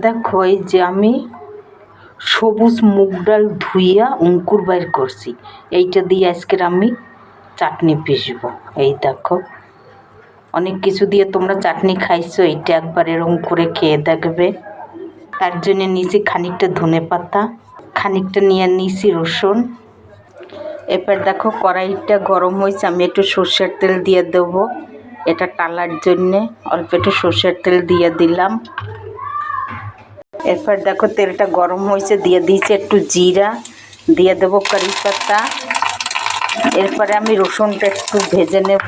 দেখো এই যে আমি সবুজ মুগ ডাল ধুইয়া অঙ্কুর বাইর করছি, এইটা দিয়ে আজকের আমি চাটনি পিসবো। এই দেখো অনেক কিছু দিয়ে তোমরা চাটনি খাইছো, এইটা একবার এরকম করে খেয়ে দেখবে। তার জন্য নিয়েছি খানিকটা ধনে পাতা, খানিকটা নিয়ে নিয়েছি রসুন। এবার দেখো কড়াইটা গরম হয়েছে, আমি একটু সর্ষের তেল দিয়ে দেবো, এটা টালার জন্যে অল্প একটু সর্ষের তেল দিয়ে দিলাম। এরপর দেখো তেলটা গরম হয়েছে, দিয়ে দিয়েছি একটু জিরা, দিয়ে দেবো কারি পাতা। এরপরে আমি রসুনটা একটু ভেজে নেব।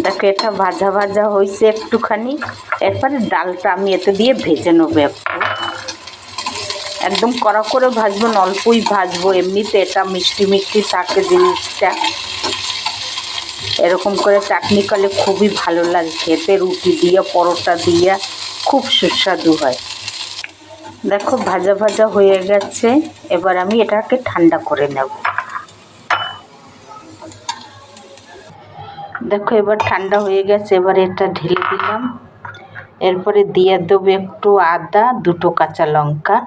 দেখো এটা ভাজা ভাজা হয়েছে একটুখানি। এরপরে ডালটা আমি এতে দিয়ে ভেজে নেবো একদম কড়া করে ভাজবো না, অল্পই ভাজবো। এমনিতে এটা মিষ্টি মিষ্টি থাকে জিনিসটা, এরকম করে চাটনি করলে খুবই ভালো লাগে খেতে, রুটি দিয়ে পরোটা দিয়ে খুব সুস্বাদু হয়। দেখো ভাজা ভাজা হয়ে গেছে, এবার আমি এটাকে ঠান্ডা করে নেব। দেখো এবার ঠান্ডা হয়ে গেছে, এবার এটা ঢেলে দিলাম। এরপরে দিয়ে দেবো একটু আদা, দুটো কাঁচা লঙ্কা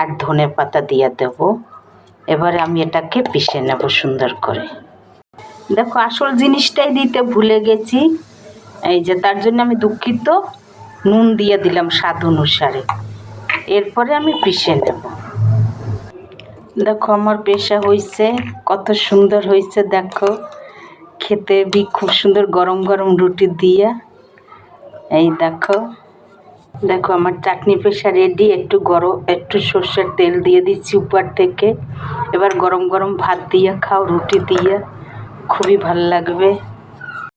আর ধনে পাতা দিয়ে দেবো। এবারে আমি এটাকে পিষে নেব সুন্দর করে। দেখো আসল জিনিসটাই দিতে ভুলে গেছি, এই যে তার জন্য আমি দুঃখিত। নুন দিয়ে দিলাম স্বাদ অনুসারে। এরপরে আমি পিষে নেব। দেখো আমার পেশা হয়েছে, কত সুন্দর হয়েছে। দেখো খেতে বি খুব সুন্দর, গরম গরম রুটি দিয়ে। এই দেখো দেখো আমার চাটনি পেশা রেডি। একটু সর্ষের তেল দিয়ে দিচ্ছি উপর থেকে। এবার গরম গরম ভাত দিয়ে খাও, রুটি দিয়ে খুবই ভালো লাগবে।